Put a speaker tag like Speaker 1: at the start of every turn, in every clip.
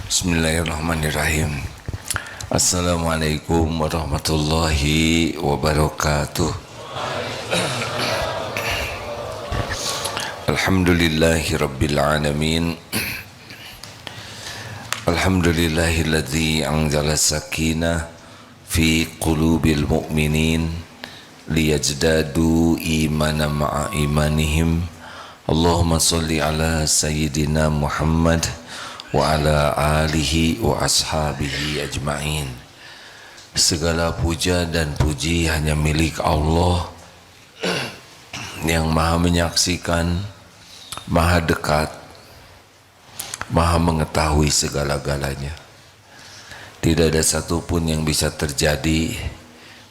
Speaker 1: Bismillahirrahmanirrahim. Assalamualaikum warahmatullahi wabarakatuh. Alhamdulillahi rabbil alamin. Alhamdulillahilladzi anzala sakinah fi qulubil mu'minin liyajdadu imanan ma'a imanihim. Allahumma salli ala sayyidina Muhammad wa ala alihi wa ashabihi ajma'in. Segala puja dan puji hanya milik Allah yang maha menyaksikan, maha dekat, maha mengetahui segala-galanya. Tidak ada satupun yang bisa terjadi,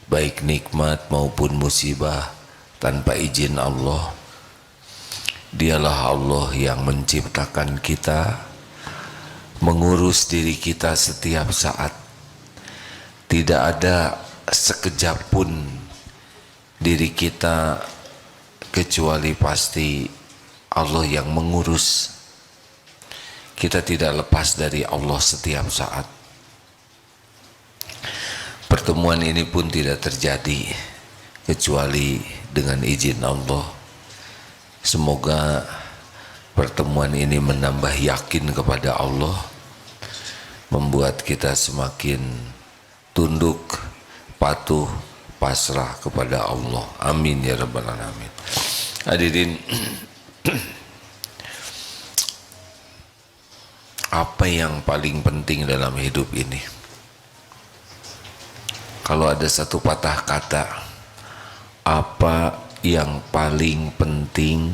Speaker 1: baik nikmat maupun musibah, tanpa izin Allah. Dialah Allah yang menciptakan kita, mengurus diri kita setiap saat. Tidak ada sekejap pun diri kita kecuali pasti Allah yang mengurus. Kita tidak lepas dari Allah setiap saat. Pertemuan ini pun tidak terjadi kecuali dengan izin Allah. Semoga pertemuan ini menambah yakin kepada Allah, membuat kita semakin tunduk, patuh, pasrah kepada Allah. Amin ya rabbal alamin. Hadirin, apa yang paling penting dalam hidup ini? Kalau ada satu patah kata, apa yang paling penting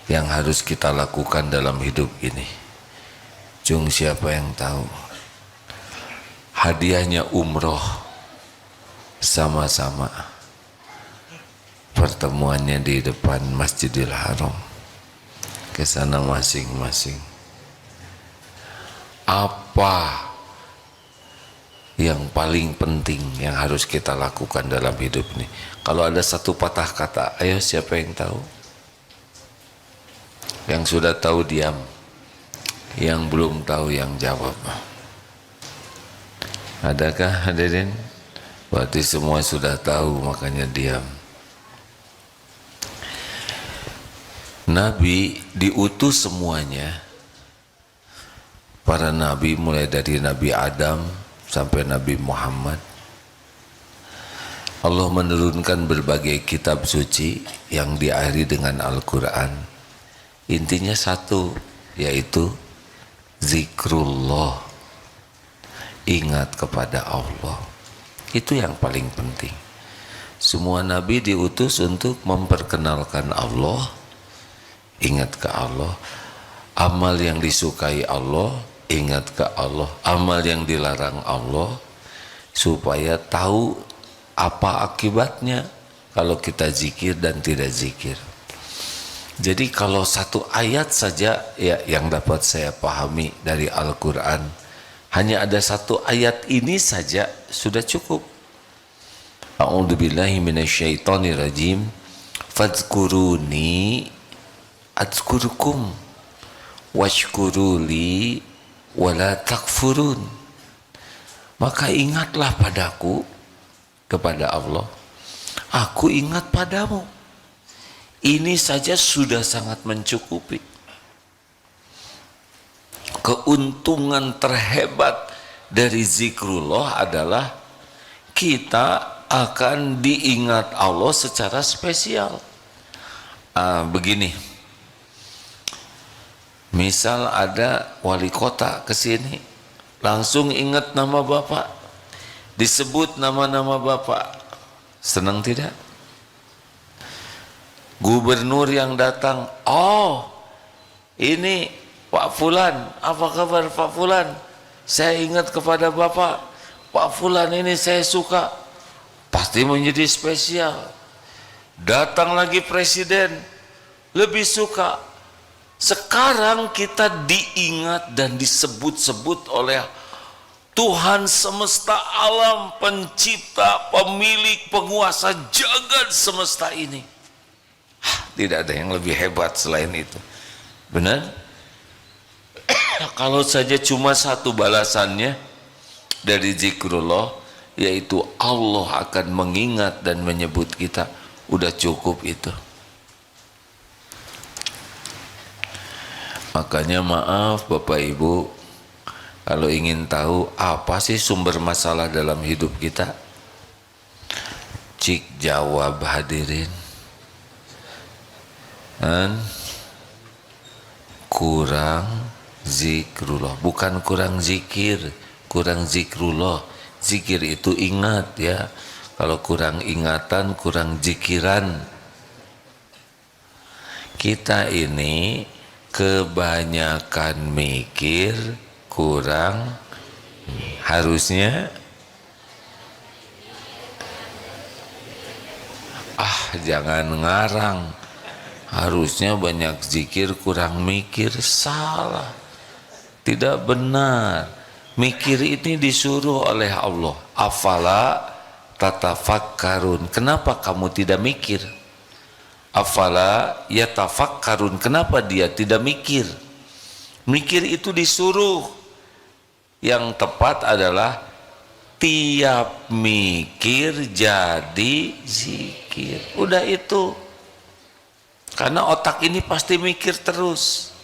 Speaker 1: yang harus kita lakukan dalam hidup ini? Jung, siapa yang tahu? Hadiahnya umroh, sama-sama pertemuannya di depan Masjidil Haram, ke sana masing-masing. Apa yang paling penting yang harus kita lakukan dalam hidup ini? Kalau ada satu patah kata, ayo siapa yang tahu? Yang sudah tahu diam, yang belum tahu yang jawab. Adakah hadirin? Berarti semua sudah tahu, makanya diam. Nabi diutus semuanya, para nabi mulai dari Nabi Adam sampai Nabi Muhammad. Allah menurunkan berbagai kitab suci yang diakhiri dengan Al-Quran. Intinya satu, yaitu zikrullah, ingat kepada Allah. Itu yang paling penting. Semua nabi diutus untuk memperkenalkan Allah, ingat ke Allah. Amal yang disukai Allah, ingat ke Allah. Amal yang dilarang Allah, supaya tahu apa akibatnya kalau kita zikir dan tidak zikir. Jadi kalau satu ayat saja ya yang dapat saya pahami dari Al-Quran, hanya ada satu ayat ini saja sudah cukup. A'udzubillahi minasyaitonirrajim. Fadhkuruni adzkurukum washkuruli wala takfurun. Maka ingatlah padaku, kepada Allah, aku ingat padamu. Ini saja sudah sangat mencukupi. Keuntungan terhebat dari zikrullah adalah kita akan diingat Allah secara spesial. Begini, misal ada wali kota ke sini, langsung ingat nama Bapak, disebut nama-nama Bapak, senang tidak? Gubernur yang datang, oh ini Pak Fulan, apa kabar Pak Fulan? Saya ingat kepada Bapak, Pak Fulan ini saya suka, pasti menjadi spesial. Datang lagi presiden, lebih suka. Sekarang kita diingat dan disebut-sebut oleh Tuhan semesta alam, pencipta, pemilik, penguasa jagat semesta ini. Tidak ada yang lebih hebat selain itu. Benar? Kalau saja cuma satu balasannya dari zikrullah, yaitu Allah akan mengingat dan menyebut kita, udah cukup itu. Makanya maaf Bapak Ibu, kalau ingin tahu apa sih sumber masalah dalam hidup kita, cik jawab hadirin, kurang zikrullah, bukan kurang zikir, kurang zikrullah. Zikir itu ingat ya, kalau kurang ingatan, kurang zikiran. Kita ini kebanyakan mikir, kurang, harusnya jangan ngarang, harusnya banyak zikir kurang mikir. Salah, tidak benar. Mikir ini disuruh oleh Allah, afala tatafakkarun, kenapa kamu tidak mikir? Afala yatafakkarun, kenapa dia tidak mikir? Mikir itu disuruh. Yang tepat adalah tiap mikir jadi zikir. Udah itu. Karena otak ini pasti mikir terus.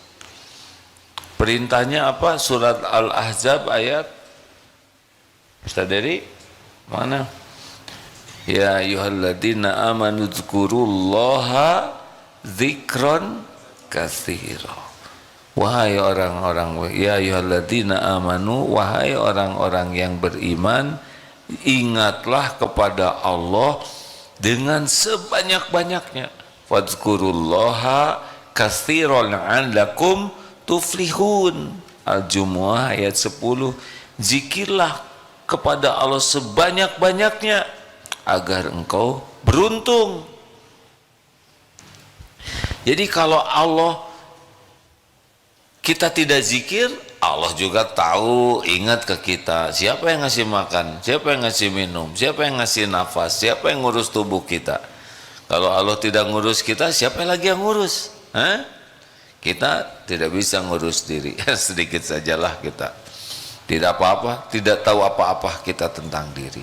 Speaker 1: Perintahnya apa? Surat Al-Ahzab ayat Ustaz Dery mana? Ya ayyuhalladzina amanu dzkurullaha dzikran katsira. Wahai orang-orang, ya ayyuhalladzina amanu, wahai orang-orang yang beriman, ingatlah kepada Allah dengan sebanyak-banyaknya. Wadzkurullaha katsiran 'alakum tuflihun. Al-Jumu'ah ayat 10. Zikirlah kepada Allah sebanyak-banyaknya agar engkau beruntung. Jadi kalau Allah kita tidak zikir, Allah juga tahu, ingat ke kita. Siapa yang ngasih makan, siapa yang ngasih minum, siapa yang ngasih nafas, siapa yang ngurus tubuh kita. Kalau Allah tidak ngurus kita, siapa lagi yang ngurus? Kita tidak bisa ngurus diri. Sedikit sajalah kita, tidak apa-apa, tidak tahu apa-apa kita tentang diri.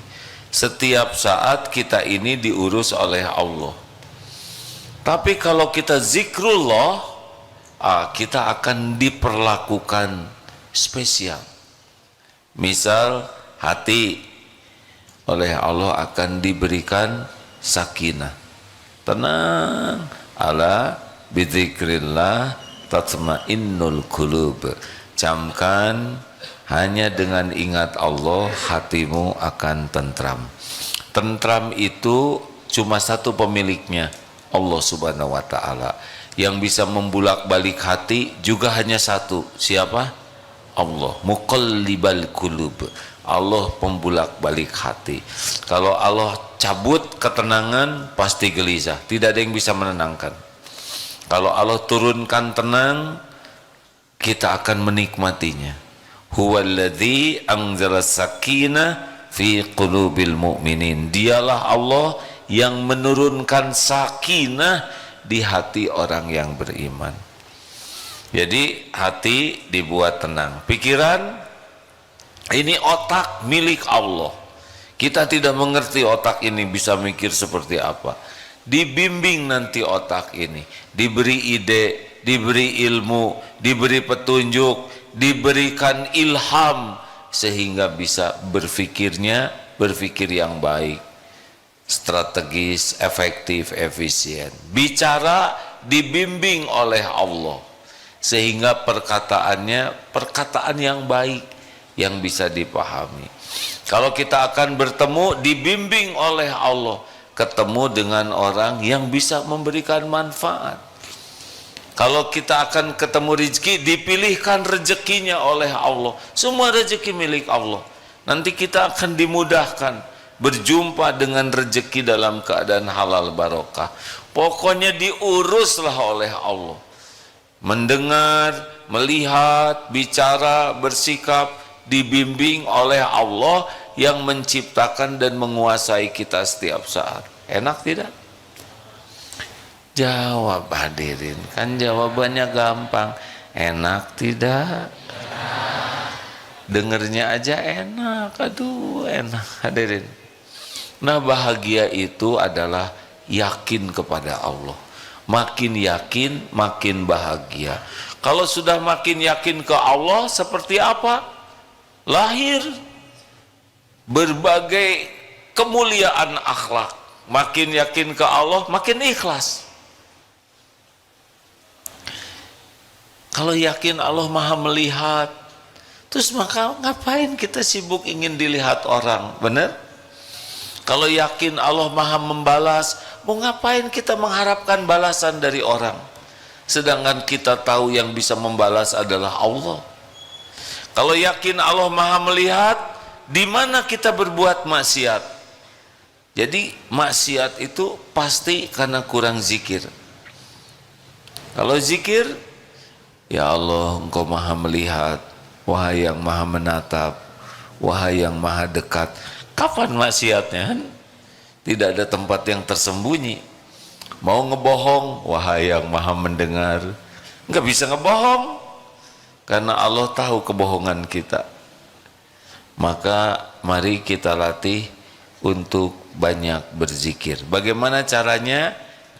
Speaker 1: Setiap saat kita ini diurus oleh Allah. Tapi kalau kita zikrullah, kita akan diperlakukan spesial. Misal hati oleh Allah akan diberikan sakinah, tenang, ala bidzikrillah tatma'innul qulub. Camkan, hanya dengan ingat Allah hatimu akan tentram. Tentram itu cuma satu pemiliknya, Allah Subhanahu wa ta'ala. Yang bisa membulak-balik hati juga hanya satu, siapa? Allah. Muqallibal qulub, Allah pembulak-balik hati. Kalau Allah cabut ketenangan, pasti gelisah, tidak ada yang bisa menenangkan. Kalau Allah turunkan tenang, kita akan menikmatinya. Huwallazi anzala sakinah fi qulubil mu'minin. Dialah Allah yang menurunkan sakinah di hati orang yang beriman. Jadi hati dibuat tenang. Pikiran ini otak milik Allah. Kita tidak mengerti otak ini bisa mikir seperti apa. Dibimbing nanti otak ini, diberi ide, diberi ilmu, diberi petunjuk, diberikan ilham, sehingga bisa berpikir yang baik, strategis, efektif, efisien. Bicara dibimbing oleh Allah, sehingga perkataannya perkataan yang baik, yang bisa dipahami. Kalau kita akan bertemu, dibimbing oleh Allah, ketemu dengan orang yang bisa memberikan manfaat. Kalau kita akan ketemu rezeki, dipilihkan rezekinya oleh Allah. Semua rezeki milik Allah. Nanti kita akan dimudahkan berjumpa dengan rezeki dalam keadaan halal barokah. Pokoknya diuruslah oleh Allah. Mendengar, melihat, bicara, bersikap, dibimbing oleh Allah yang menciptakan dan menguasai kita setiap saat. Enak tidak? Jawab hadirin, kan jawabannya gampang. Enak tidak? dengernya aja enak, aduh enak hadirin. Nah bahagia itu adalah yakin kepada Allah. Makin yakin makin bahagia. Kalau sudah makin yakin ke Allah seperti apa? Lahir berbagai kemuliaan akhlak. Makin yakin ke Allah makin ikhlas. Kalau yakin Allah maha melihat, terus maka ngapain kita sibuk ingin dilihat orang, benar? Kalau yakin Allah maha membalas, mau ngapain kita mengharapkan balasan dari orang? Sedangkan kita tahu yang bisa membalas adalah Allah. Kalau yakin Allah maha melihat, di mana kita berbuat maksiat? Jadi maksiat itu pasti karena kurang zikir. Kalau zikir, ya Allah engkau maha melihat, wahai yang maha menatap, wahai yang maha dekat. Kapan maksiatnya? Tidak ada tempat yang tersembunyi. Mau ngebohong, wahai yang maha mendengar, nggak bisa ngebohong karena Allah tahu kebohongan kita. Maka mari kita latih untuk banyak berzikir. Bagaimana caranya?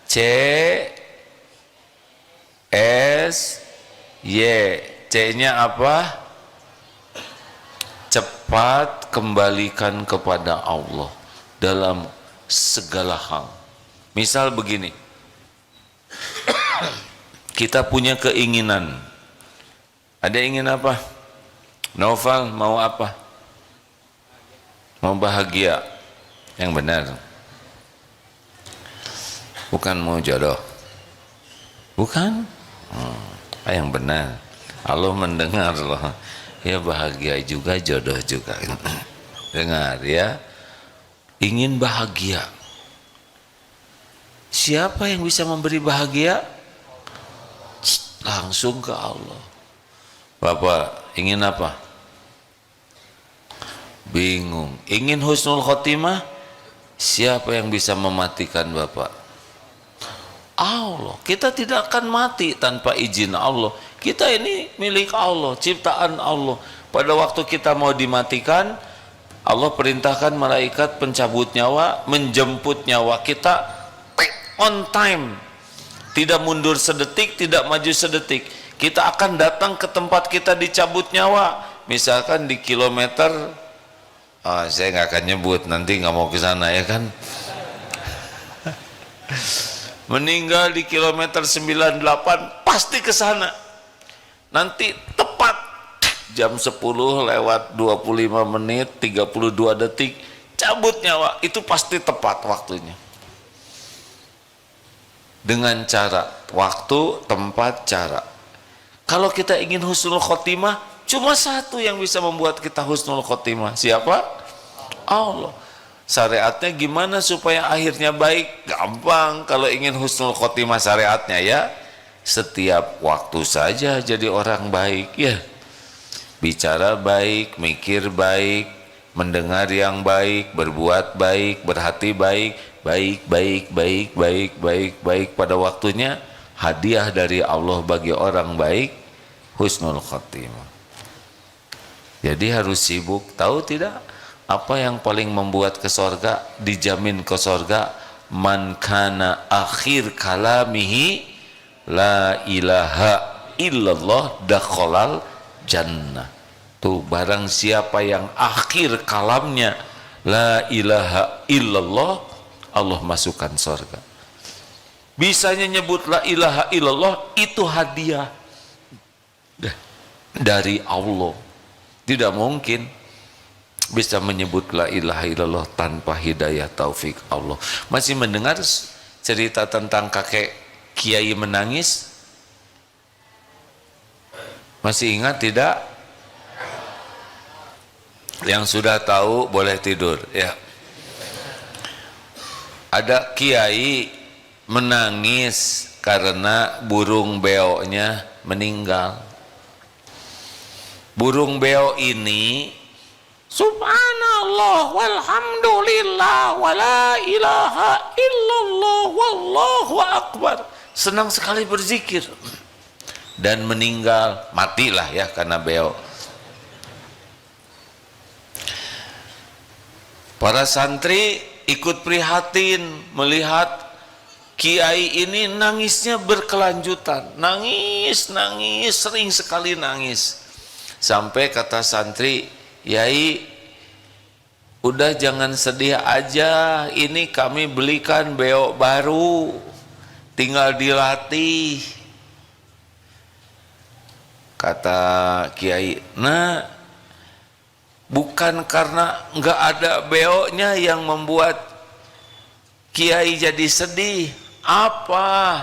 Speaker 1: C-S-Y. C-nya apa? Cepat kembalikan kepada Allah dalam segala hal. Misal begini, kita punya keinginan. Ada ingin apa? Novel mau apa? Mau bahagia. Yang benar. Bukan mau jodoh. Bukan? Yang benar. Allah mendengar loh. Ya bahagia juga, jodoh juga. Dengar ya. Ingin bahagia. Siapa yang bisa memberi bahagia? Langsung ke Allah. Bapak ingin apa? Bingung. Ingin husnul khotimah? Siapa yang bisa mematikan Bapak? Allah. Kita tidak akan mati tanpa izin Allah. Kita ini milik Allah, ciptaan Allah. Pada waktu kita mau dimatikan, Allah perintahkan malaikat pencabut nyawa menjemput nyawa kita on time. Tidak mundur sedetik, tidak maju sedetik. Kita akan datang ke tempat kita dicabut nyawa. Misalkan di kilometer, saya nggak akan nyebut, nanti nggak mau ke sana ya kan. Meninggal di kilometer 98 pasti ke sana. Nanti tepat jam 10 lewat 25 menit 32 detik cabut nyawa, itu pasti tepat waktunya. Dengan cara, waktu, tempat, cara. Kalau kita ingin husnul khotimah, cuma satu yang bisa membuat kita husnul khotimah. Siapa? Allah. Syariatnya gimana supaya akhirnya baik? Gampang kalau ingin husnul khotimah syariatnya ya. Setiap waktu saja jadi orang baik ya. Bicara baik, mikir baik, mendengar yang baik, berbuat baik, berhati baik, baik pada waktunya. Hadiah dari Allah bagi orang baik, husnul khotimah. Jadi harus sibuk. Tahu tidak apa yang paling membuat ke sorga, dijamin ke sorga? Man kana akhir kalamihi la ilaha illallah dakhalal jannah. Tuh, barang siapa yang akhir kalamnya la ilaha illallah, Allah masukkan sorga. Bisanya nyebut la ilaha illallah itu hadiah dari Allah. Tidak mungkin bisa menyebut la ilaha illallah tanpa hidayah taufik Allah. Masih mendengar cerita tentang kakek kiai menangis? Masih ingat tidak? Yang sudah tahu boleh tidur ya. Ada kiai menangis karena burung beoknya meninggal. Burung beok ini subhanallah walhamdulillah wala ilaha illallah wallahu akbar, senang sekali berzikir dan meninggal, matilah ya karena beok. Para santri ikut prihatin melihat kiai ini nangisnya berkelanjutan, nangis, sering sekali nangis. Sampai kata santri, "Yai, udah jangan sedih aja, ini kami belikan beok baru, tinggal dilatih." Kata kiai, "Nah, bukan karena nggak ada beoknya yang membuat kiai jadi sedih." "Apa?"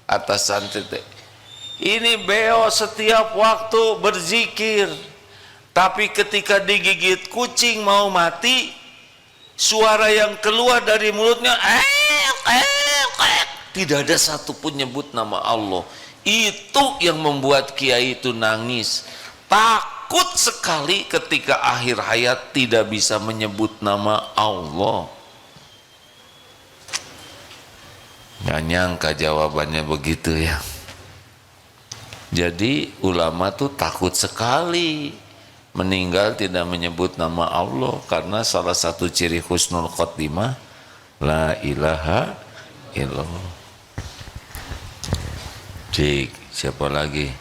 Speaker 1: Atas santri, "Ini beok setiap waktu berzikir, tapi ketika digigit kucing mau mati, suara yang keluar dari mulutnya tidak ada satupun nyebut nama Allah. Itu yang membuat kiai itu nangis, takut sekali ketika akhir hayat tidak bisa menyebut nama Allah." Nggak nyangka jawabannya begitu ya. Jadi ulama tuh takut sekali meninggal tidak menyebut nama Allah, karena salah satu ciri husnul khotimah la ilaha illallah. Cik, siapa lagi?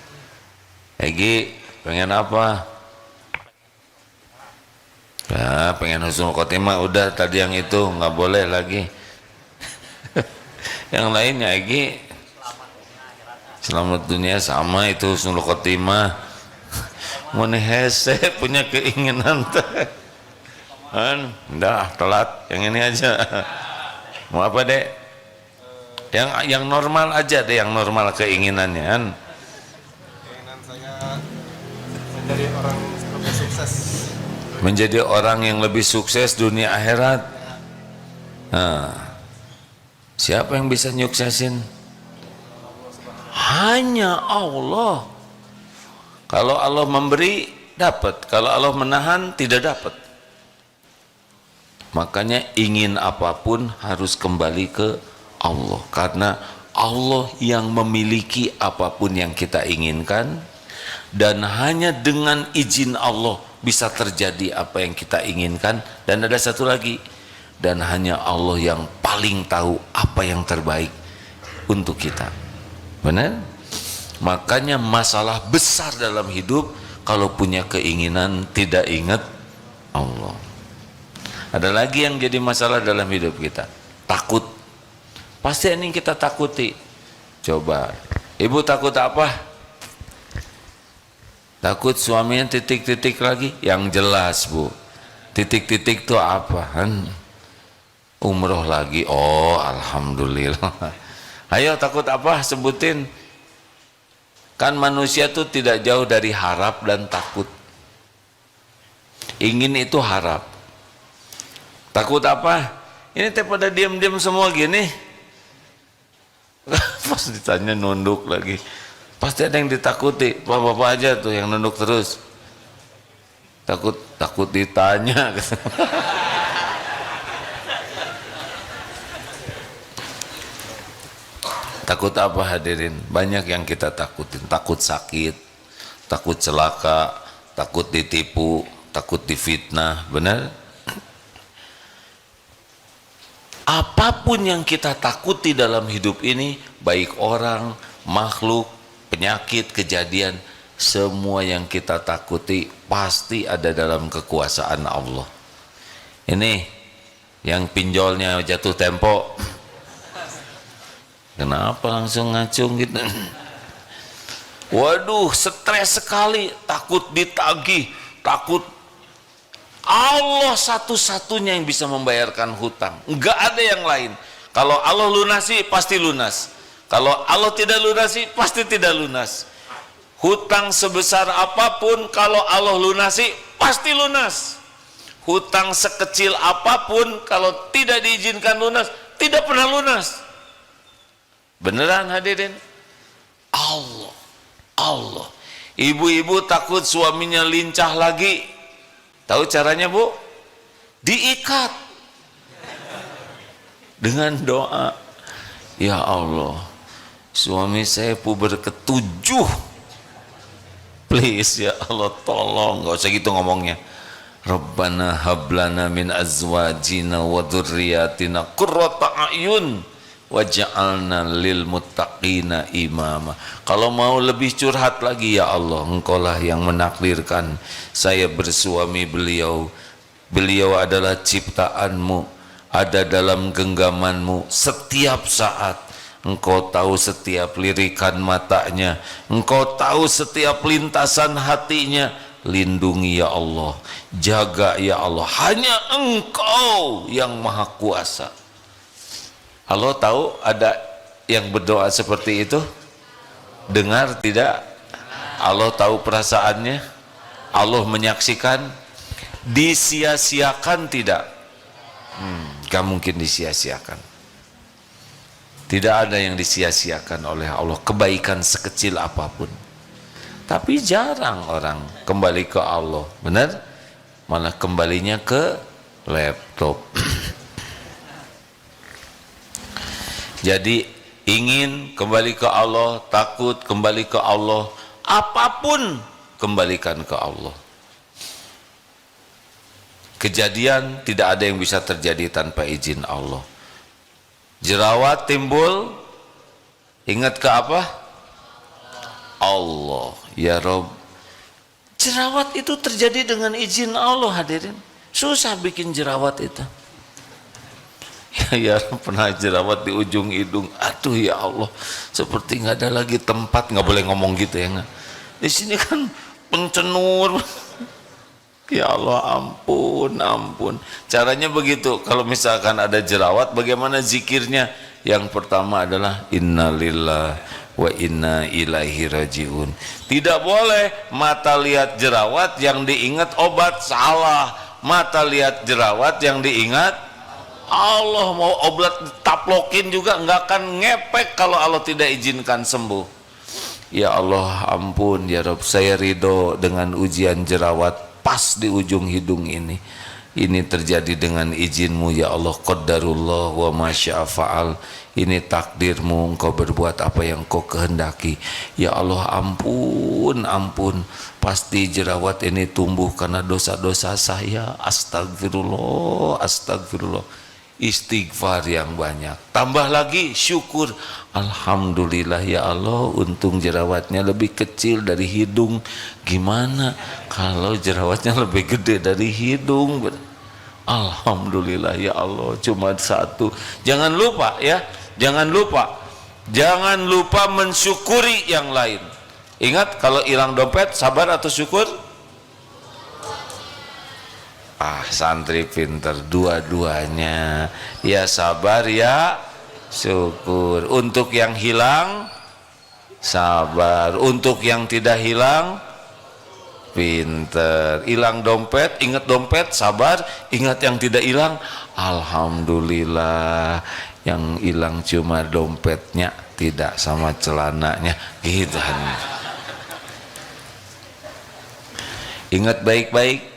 Speaker 1: Egi, pengen apa? Ya, pengen husnul khotimah, udah tadi yang itu nggak boleh lagi. Yang lainnya Egi, selamat dunia sama itu husnul khotimah. Mun hese punya keinginan kan, dah telat, yang ini aja. Mau apa dek? Yang normal aja deh, yang normal keinginannya kan.
Speaker 2: Keinginan saya menjadi orang lebih sukses.
Speaker 1: Menjadi orang yang lebih sukses dunia akhirat. Nah, siapa yang bisa nyuksesin? Hanya Allah. Kalau Allah memberi, dapat. Kalau Allah menahan, tidak dapat. Makanya ingin apapun harus kembali ke Allah, karena Allah yang memiliki apapun yang kita inginkan, dan hanya dengan izin Allah bisa terjadi apa yang kita inginkan. Dan ada satu lagi, dan hanya Allah yang paling tahu apa yang terbaik untuk kita. Benar? Makanya masalah besar dalam hidup kalau punya keinginan tidak ingat Allah. Ada lagi yang jadi masalah dalam hidup kita, takut. Pasti ini kita takuti. Coba, ibu takut apa? Takut suaminya titik-titik lagi? Yang jelas bu, titik-titik itu apa? Umroh lagi. Oh alhamdulillah. Ayo takut apa? Sebutin. Kan manusia tuh tidak jauh dari harap dan takut. Ingin itu harap. Takut apa? Ini teh pada diam-diam semua gini. Pas ditanya nunduk lagi. Pasti ada yang ditakuti. Bapak-bapak aja tuh yang nunduk terus. Takut ditanya. Takut apa hadirin? Banyak yang kita takutin. Takut sakit, takut celaka, takut ditipu, takut difitnah. Benar? Apapun yang kita takuti dalam hidup ini, baik orang, makhluk, penyakit, kejadian, semua yang kita takuti pasti ada dalam kekuasaan Allah. Ini yang pinjolnya jatuh tempo, kenapa langsung ngacung gitu? Waduh, stres sekali, takut ditagih, takut. Allah satu-satunya yang bisa membayarkan hutang, enggak ada yang lain. Kalau Allah lunasi pasti lunas, kalau Allah tidak lunasi pasti tidak lunas. Hutang sebesar apapun kalau Allah lunasi pasti lunas. Hutang sekecil apapun kalau tidak diizinkan lunas tidak pernah lunas. Beneran hadirin? Allah. Ibu-ibu takut suaminya lincah lagi. Tahu caranya bu? Diikat dengan doa. Ya Allah, suami saya puber ke-7. Please ya Allah tolong, gak usah gitu ngomongnya. Rabbana hablana min azwajina wa dzurriyyatina qurrata a'yun waj'alna lil muttaqina imama. Kalau mau lebih curhat lagi, ya Allah, Engkaulah yang menakdirkan saya bersuami beliau. Beliau adalah ciptaanmu, ada dalam genggamanmu setiap saat. Engkau tahu setiap lirikan matanya, Engkau tahu setiap lintasan hatinya. Lindungi ya Allah, jaga ya Allah, hanya Engkau yang maha kuasa. Allah tahu ada yang berdoa seperti itu? Dengar tidak? Allah tahu perasaannya? Allah menyaksikan? Disia-siakan tidak? Gak mungkin disia-siakan. Tidak ada yang disia-siakan oleh Allah, kebaikan sekecil apapun. Tapi jarang orang kembali ke Allah, benar? Malah kembalinya ke laptop. Jadi ingin kembali ke Allah, takut kembali ke Allah, apapun kembalikan ke Allah. Kejadian tidak ada yang bisa terjadi tanpa izin Allah. Jerawat timbul, ingat ke apa? Allah. Ya Rob, jerawat itu terjadi dengan izin Allah, hadirin. Susah bikin jerawat itu. Ya pernah jerawat di ujung hidung. Aduh ya Allah, seperti nggak ada lagi tempat. Nggak boleh ngomong gitu ya nggak? Di sini kan pencenur. Ya Allah, ampun, ampun. Caranya begitu. Kalau misalkan ada jerawat, bagaimana zikirnya? Yang pertama adalah innalillah wa inna ilaihi rajiun. Tidak boleh mata lihat jerawat yang diingat obat, salah. Mata lihat jerawat yang diingat Allah. Mau obat taplokin juga nggak akan ngepek kalau Allah tidak izinkan sembuh. Ya Allah, ampun ya Rabb, saya ridho dengan ujian jerawat pas di ujung hidung ini. Ini terjadi dengan izinmu ya Allah. Qadarullah wa masya'a fa'al. Ini takdirmu, Engkau berbuat apa yang Engkau kehendaki. Ya Allah, ampun, ampun. Pasti jerawat ini tumbuh karena dosa-dosa saya. Astagfirullah, astagfirullah. Istighfar yang banyak. Tambah lagi syukur. Alhamdulillah ya Allah, untung jerawatnya lebih kecil dari hidung. Gimana kalau jerawatnya lebih gede dari hidung? Alhamdulillah ya Allah, cuma satu. Jangan lupa ya, jangan lupa, jangan lupa mensyukuri yang lain. Ingat, kalau hilang dompet, sabar atau syukur? Santri pinter, dua-duanya. Ya sabar ya syukur. Untuk yang hilang, sabar. Untuk yang tidak hilang, pinter. Hilang dompet, ingat dompet, sabar. Ingat yang tidak hilang, alhamdulillah. Yang hilang cuma dompetnya, tidak sama celananya. Gitu. Ingat baik-baik,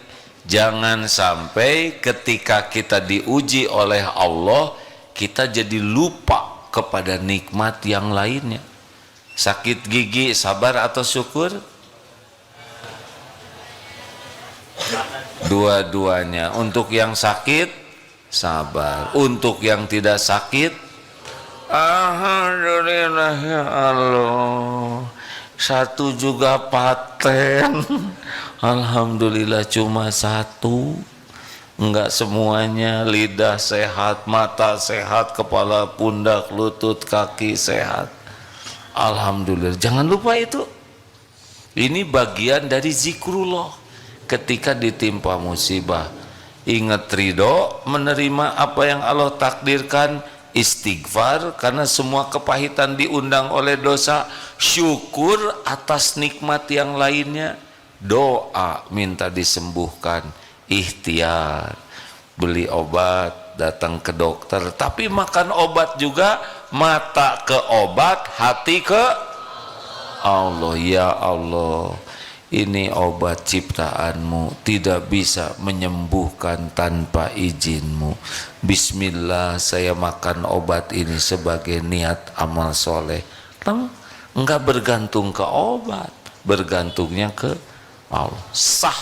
Speaker 1: jangan sampai ketika kita diuji oleh Allah, kita jadi lupa kepada nikmat yang lainnya. Sakit gigi, sabar atau syukur? Dua-duanya. Untuk yang sakit, sabar. Untuk yang tidak sakit, alhamdulillah ya Allah, satu juga paten. Alhamdulillah cuma satu. Enggak semuanya. Lidah sehat, mata sehat, kepala, pundak, lutut, kaki sehat. Alhamdulillah. Jangan lupa itu. Ini bagian dari zikrullah. Ketika ditimpa musibah, ingat ridho, menerima apa yang Allah takdirkan, istighfar karena semua kepahitan diundang oleh dosa, syukur atas nikmat yang lainnya, doa minta disembuhkan, ikhtiar, beli obat, datang ke dokter, tapi makan obat juga, mata ke obat, hati ke Allah. Ya Allah, ini obat ciptaanmu, tidak bisa menyembuhkan tanpa izinmu. Bismillah, saya makan obat ini sebagai niat amal soleh. Enggak bergantung ke obat, bergantungnya ke Allah. Sah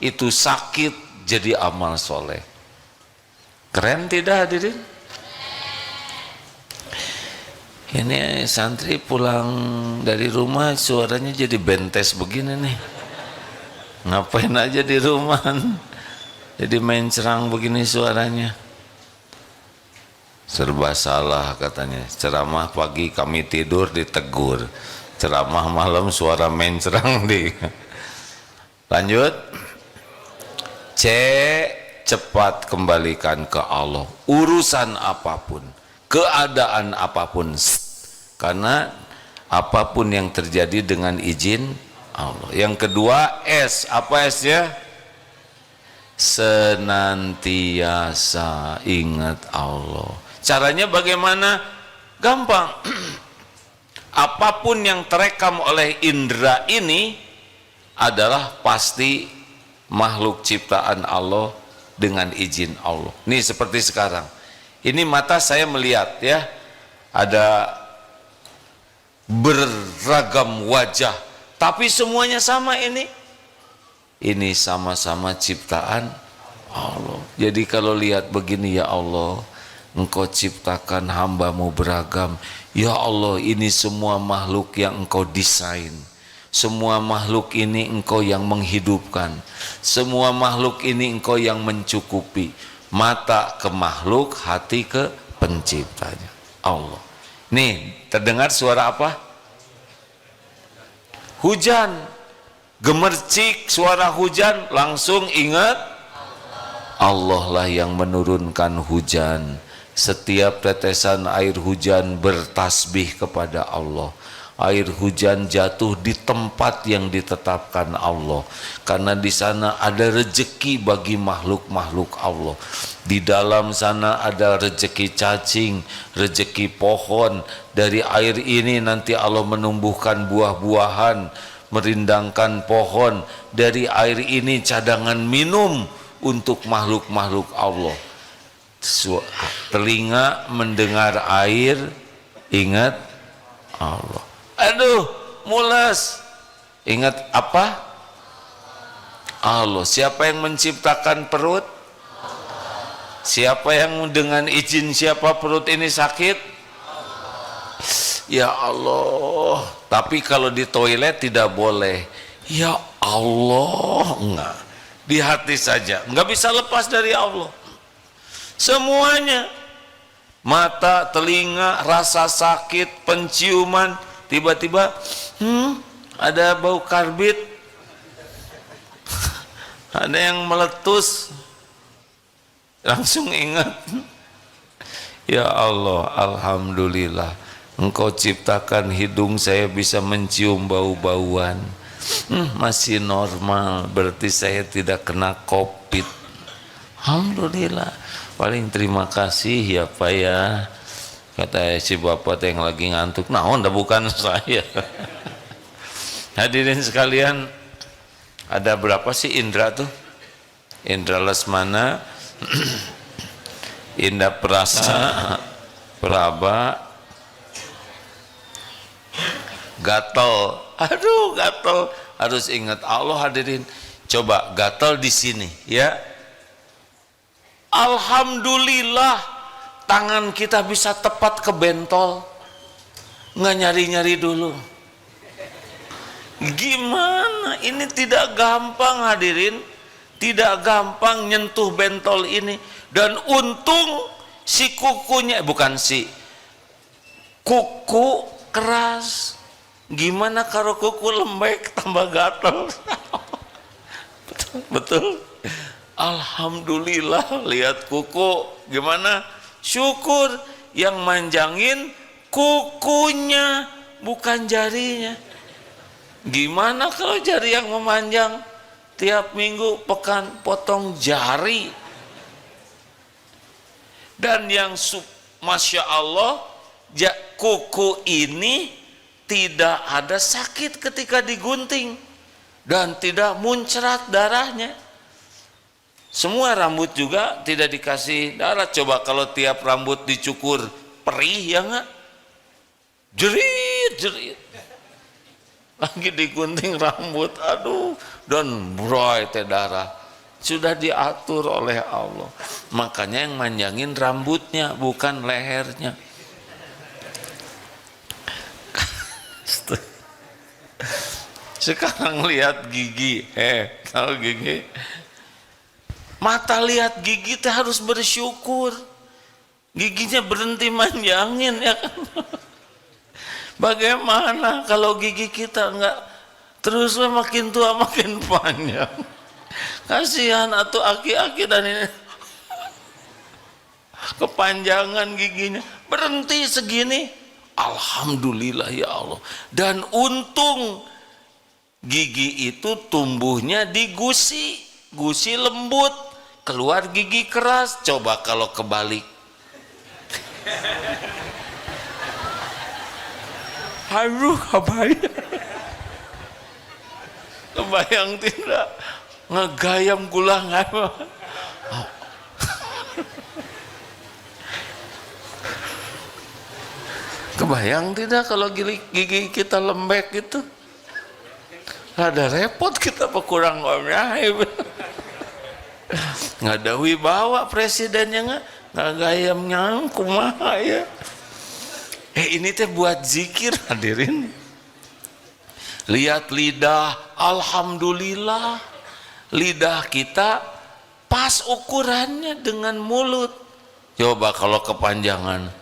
Speaker 1: itu sakit, jadi amal soleh. Keren tidak hadirin? Ini santri pulang dari rumah suaranya jadi bentes begini nih. Ngapain aja di rumah? Jadi main cerang begini suaranya. Serba salah katanya. Ceramah pagi kami tidur ditegur. Ceramah malam suara main cerang di. Lanjut. C, cepat kembalikan ke Allah. Urusan apapun, keadaan apapun, karena apapun yang terjadi dengan izin Allah. Yang kedua, S, apa S-nya? Senantiasa ingat Allah. Caranya bagaimana? Gampang. Apapun yang terekam oleh indera ini adalah pasti makhluk ciptaan Allah dengan izin Allah. Nih seperti sekarang. Ini mata saya melihat ya, ada beragam wajah, tapi semuanya sama ini. Ini sama-sama ciptaan Allah. Jadi kalau lihat begini, ya Allah, Engkau ciptakan hambamu beragam. Ya Allah, ini semua makhluk yang Engkau desain. Semua makhluk ini Engkau yang menghidupkan. Semua makhluk ini Engkau yang mencukupi. Mata ke makhluk, hati ke penciptanya, Allah. Nih, terdengar suara apa? Hujan. Gemercik suara hujan, langsung ingat Allah lah yang menurunkan hujan. Setiap tetesan air hujan bertasbih kepada Allah. Air hujan jatuh di tempat yang ditetapkan Allah, karena di sana ada rezeki bagi makhluk-makhluk Allah. Di dalam sana ada rezeki cacing, rezeki pohon. Dari air ini nanti Allah menumbuhkan buah-buahan, merindangkan pohon. Dari air ini cadangan minum untuk makhluk-makhluk Allah. Telinga mendengar air, ingat Allah. Aduh, mulas, ingat apa? Allah. Siapa yang menciptakan perut? Siapa yang dengan izin siapa perut ini sakit? Ya Allah. Tapi kalau di toilet tidak boleh. Ya Allah, enggak. Di hati saja, enggak bisa lepas dari Allah. Semuanya, mata, telinga, rasa sakit, penciuman, tiba-tiba ada bau karbit, ada yang meletus, langsung ingat, ya Allah, alhamdulillah Engkau ciptakan hidung saya bisa mencium bau-bauan. Masih normal, berarti saya tidak kena COVID. Alhamdulillah. Paling terima kasih ya Pak ya. Kata si bapak yang lagi ngantuk, nah onda bukan saya. Hadirin sekalian, ada berapa sih indra tuh? Indra lesmana, indra perasa, peraba, gatal. Aduh, gatal. Harus ingat Allah hadirin. Coba gatal di sini ya. Alhamdulillah tangan kita bisa tepat ke bentol, nggak nyari-nyari dulu. Gimana? Ini tidak gampang hadirin, tidak gampang nyentuh bentol ini. Dan untung si kukunya, bukan si kuku keras. Gimana kalau kuku lembek tambah gatal? Betul, betul. Alhamdulillah, lihat kuku gimana? Syukur, yang manjangin kukunya bukan jarinya. Gimana kalau jari yang memanjang? Tiap minggu pekan potong jari. Dan yang Masya Allah, kuku ini tidak ada sakit ketika digunting dan tidak muncrat darahnya. Semua rambut juga tidak dikasih darah. Coba kalau tiap rambut dicukur perih ya enggak? Jerit. Lagi digunting rambut, aduh, dan broy teh darah. sudah diatur oleh Allah. Makanya yang manjangin rambutnya bukan lehernya. Sekarang lihat gigi, tahu gigi? Mata lihat gigi teh harus bersyukur. Giginya berhenti manjangin ya kan? Bagaimana kalau gigi kita enggak terus makin tua makin panjang? Kasihan atau aki-aki dan ini kepanjangan giginya berhenti segini. Alhamdulillah ya Allah. Dan untung gigi itu tumbuhnya di gusi, gusi lembut, keluar gigi keras. Coba kalau kebalik. Aduh, kebayang tidak? Ngegayam gula ngapa? Kebayang tidak kalau gigi kita lembek gitu? Ada repot kita kurang ngomnya. Nggak ada wibawa presidennya nggak gayamnya kumaha ya. Ini teh buat zikir hadirin. Lihat lidah, alhamdulillah lidah kita pas ukurannya dengan mulut. Coba kalau kepanjangan.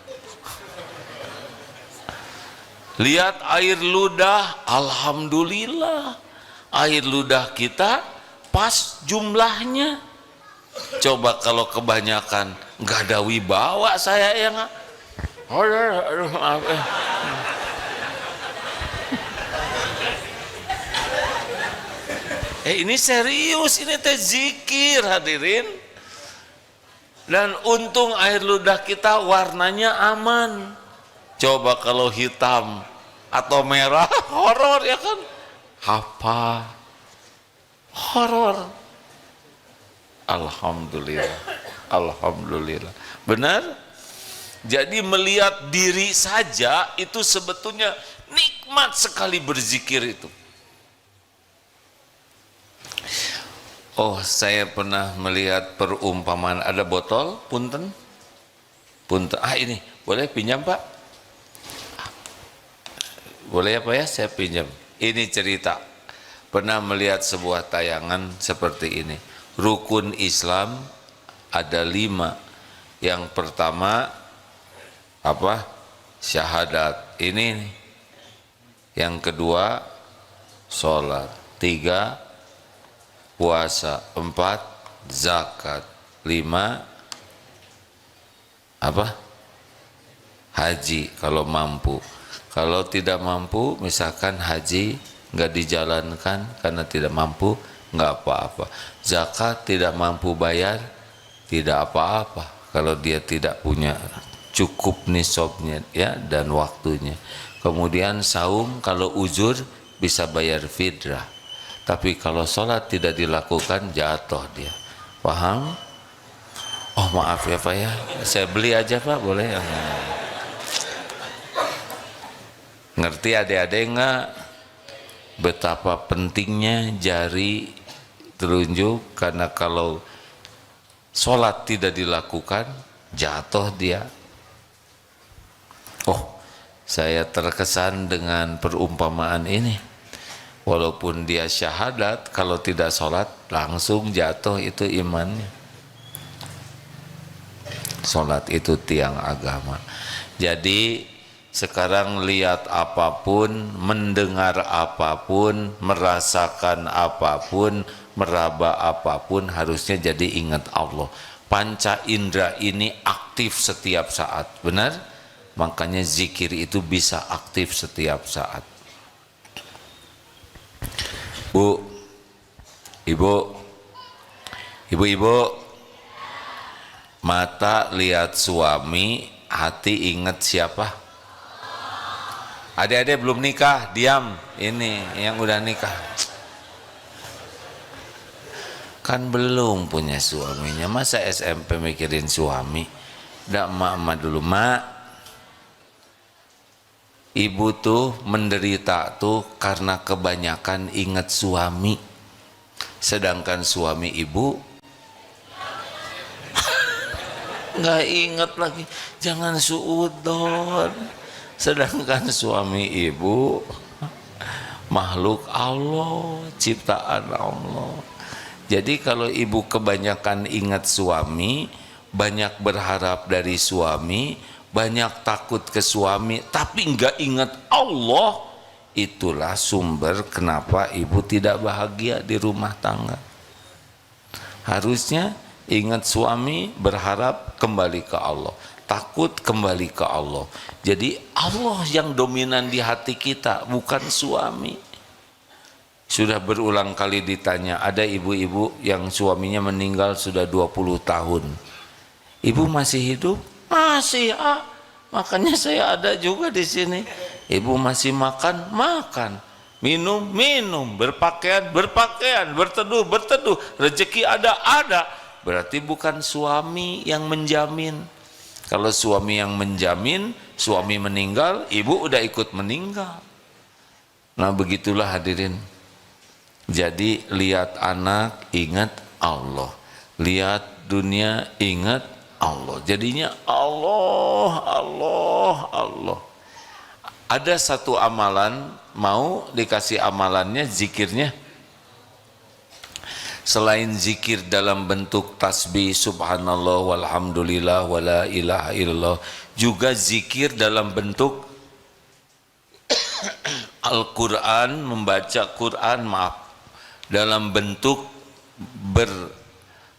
Speaker 1: Lihat air ludah, alhamdulillah air ludah kita pas jumlahnya. Coba kalau kebanyakan, nggak ada wibawa saya yang aduh, maaf. Ini serius, ini teh zikir hadirin. Dan untung air ludah kita warnanya aman. Coba kalau hitam atau merah, horor ya kan? Apa? Horor. Alhamdulillah, alhamdulillah. Benar? Jadi melihat diri saja itu sebetulnya nikmat sekali berzikir itu. Oh, saya pernah melihat perumpamaan, ada botol, punten. Punten. Ini, boleh pinjam Pak? Boleh apa ya, saya pinjam. Ini cerita. Pernah melihat sebuah tayangan seperti ini. Rukun Islam ada 5. Yang pertama apa? Syahadat. Ini. Yang kedua sholat. 3 puasa. 4 zakat. 5 apa? Haji kalau mampu. Kalau tidak mampu, misalkan haji nggak dijalankan karena tidak mampu, nggak apa-apa. Zakat tidak mampu bayar, tidak apa-apa. Kalau dia tidak punya cukup nisabnya ya dan waktunya. Kemudian saum kalau uzur bisa bayar fidrah. Tapi kalau sholat tidak dilakukan jatuh dia. Paham? Oh maaf ya Pak ya, saya beli aja Pak, boleh? Ngerti adik-adik enggak betapa pentingnya jari telunjuk, karena kalau sholat tidak dilakukan jatuh dia. Oh, saya terkesan dengan perumpamaan ini. Walaupun dia syahadat, kalau tidak sholat langsung jatuh itu imannya. Sholat itu tiang agama. Jadi sekarang lihat apapun, mendengar apapun, merasakan apapun, meraba apapun, harusnya jadi ingat Allah. Panca indera ini aktif setiap saat, benar? Makanya zikir itu bisa aktif setiap saat. Bu, ibu, mata lihat suami, hati ingat siapa? Adik-adik belum nikah, diam. Ini yang udah nikah. Kan belum punya suaminya, masa SMP mikirin suami? Nggak, mak dulu, mak. Ibu tuh menderita tuh karena kebanyakan ingat suami. Sedangkan suami ibu nggak ingat lagi, jangan suudon. Sedangkan suami ibu makhluk Allah, ciptaan Allah. Jadi kalau ibu kebanyakan ingat suami, banyak berharap dari suami, banyak takut ke suami, tapi nggak ingat Allah, itulah sumber kenapa ibu tidak bahagia di rumah tangga. Harusnya ingat suami, berharap kembali ke Allah, takut kembali ke Allah. Jadi Allah yang dominan di hati kita, bukan suami. Sudah berulang kali ditanya, ada ibu-ibu yang suaminya meninggal sudah 20 tahun. Ibu masih hidup? Masih, makanya saya ada juga di sini. Ibu masih makan? Makan. Minum, minum, berpakaian, berpakaian, berteduh, berteduh, rezeki ada. Berarti bukan suami yang menjamin. Kalau suami yang menjamin, suami meninggal, ibu udah ikut meninggal. Nah begitulah hadirin. Jadi lihat anak, ingat Allah. Lihat dunia, ingat Allah. Jadinya Allah, Allah, Allah. Ada satu amalan, mau dikasih amalannya, zikirnya. Selain zikir dalam bentuk tasbih, subhanallah, walhamdulillah, wala ilaha illallah, juga zikir dalam bentuk Al-Quran, membaca Quran, dalam bentuk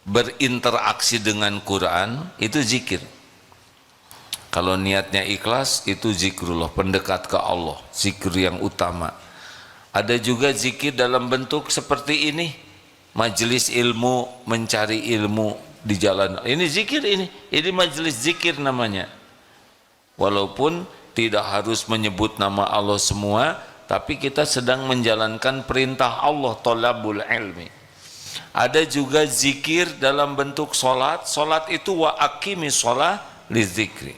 Speaker 1: berinteraksi dengan Quran, itu zikir. Kalau niatnya ikhlas, itu zikrullah, pendekat ke Allah, zikir yang utama. Ada juga zikir dalam bentuk seperti ini, majelis ilmu, mencari ilmu di jalan. Ini zikir, ini majelis zikir namanya. Walaupun tidak harus menyebut nama Allah semua, tapi kita sedang menjalankan perintah Allah, thalabul ilmi. Ada juga zikir dalam bentuk solat. Solat itu wa aqimi sholah li zikri.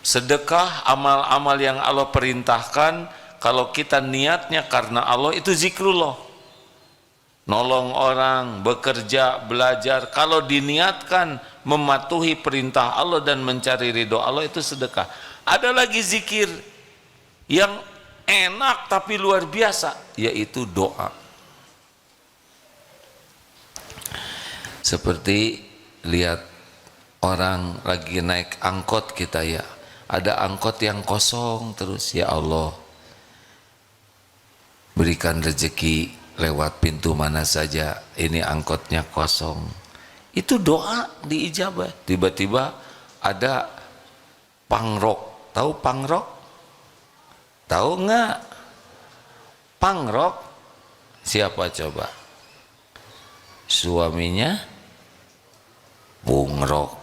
Speaker 1: Sedekah, amal-amal yang Allah perintahkan, kalau kita niatnya karena Allah, itu zikrullah. Nolong orang, bekerja, belajar, kalau diniatkan mematuhi perintah Allah dan mencari ridho Allah, itu sedekah. Ada lagi zikir yang enak tapi luar biasa, yaitu doa. Seperti lihat orang lagi naik angkot kita ya, ada angkot yang kosong terus, ya Allah berikan rezeki lewat pintu mana saja, ini angkotnya kosong. Itu doa diijabah. Tiba-tiba ada pangrok, tahu pangrok? Tahu nggak? Pangrok siapa coba? Suaminya bungrok.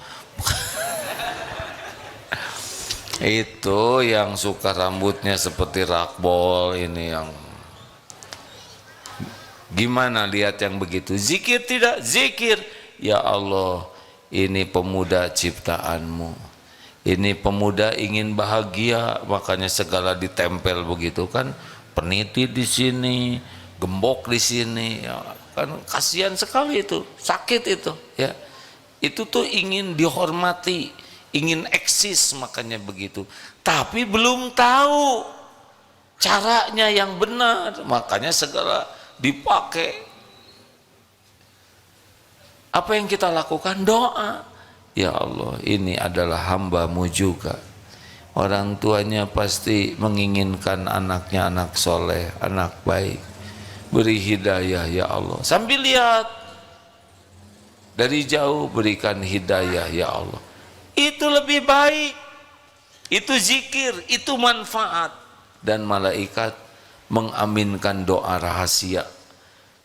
Speaker 1: Itu yang suka rambutnya seperti rakbol, ini yang gimana lihat yang begitu? Zikir tidak? Zikir. Ya Allah, ini pemuda ciptaanmu, ini pemuda ingin bahagia, makanya segala ditempel begitu kan, peniti di sini, gembok di sini, ya kan kasihan sekali itu, sakit itu, ya. Itu tuh ingin dihormati, ingin eksis, makanya begitu. Tapi belum tahu caranya yang benar, makanya segala dipakai. Apa yang kita lakukan? Doa. Ya Allah, ini adalah hamba-Mu juga. Orang tuanya pasti menginginkan anaknya anak soleh, anak baik. Beri hidayah ya Allah. Sambil lihat dari jauh, berikan hidayah ya Allah. Itu lebih baik. Itu zikir, itu manfaat. Dan malaikat mengaminkan doa rahasia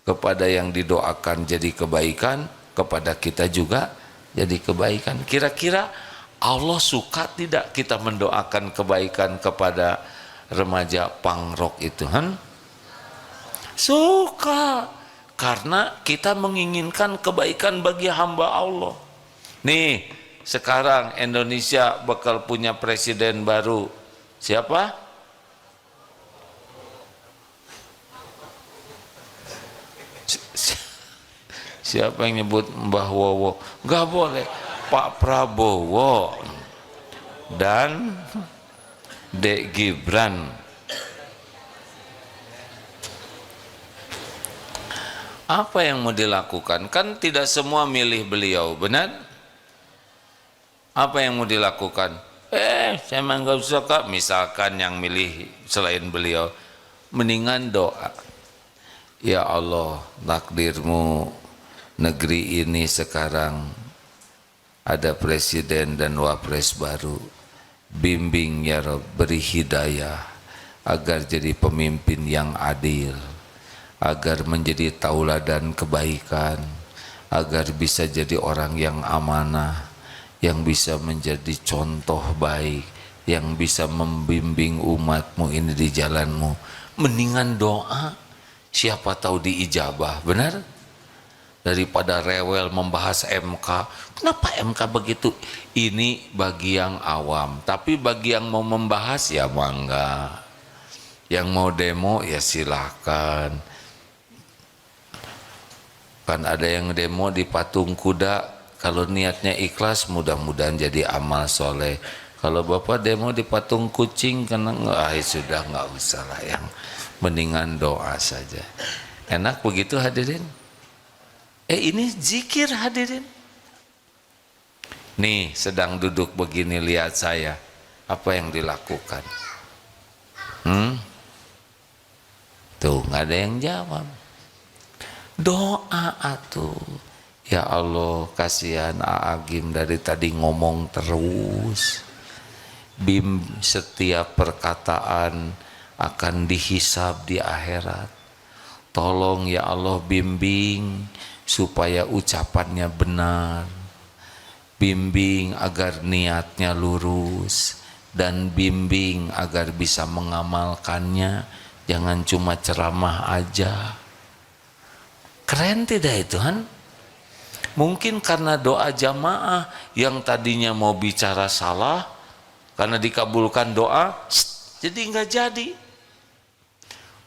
Speaker 1: kepada yang didoakan jadi kebaikan, kepada kita juga jadi kebaikan. Kira-kira Allah suka tidak kita mendoakan kebaikan kepada remaja pangrok itu? Suka, karena kita menginginkan kebaikan bagi hamba Allah. Nih, sekarang Indonesia bakal punya presiden baru. Siapa? Siapa yang nyebut Mbah Wowo? Gak boleh. Pak Prabowo dan Dek Gibran. Apa yang mau dilakukan? Kan tidak semua milih beliau, benar? Apa yang mau dilakukan? Saya emang gak suka. Misalkan yang milih selain beliau, mendingan doa. Ya Allah, takdirmu negeri ini sekarang ada presiden dan wapres baru. Bimbing ya Rabb, beri hidayah agar jadi pemimpin yang adil, agar menjadi tauladan kebaikan, agar bisa jadi orang yang amanah, yang bisa menjadi contoh baik, yang bisa membimbing umatmu ini di jalanmu. Mendingan doa, siapa tahu diijabah, benar? Daripada rewel membahas MK. Kenapa MK begitu? Ini bagi yang awam, tapi bagi yang mau membahas ya mangga. Yang mau demo ya silakan. Kan ada yang demo di patung kuda, kalau niatnya ikhlas mudah-mudahan jadi amal soleh. Kalau bapak demo di patung kucing, karena sudah nggak usah lah, yang mendingan doa saja. Enak begitu hadirin? Ini zikir hadirin. Nih sedang duduk begini, lihat saya, apa yang dilakukan? Tuh nggak ada yang jawab. Doa atuh. Ya Allah, kasihan Aagim dari tadi ngomong terus. Setiap perkataan akan dihisab di akhirat. Tolong ya Allah bimbing supaya ucapannya benar, bimbing agar niatnya lurus, dan bimbing agar bisa mengamalkannya, jangan cuma ceramah aja. Keren tidak itu kan? Mungkin karena doa jamaah yang tadinya mau bicara salah, karena dikabulkan doa, jadi nggak jadi.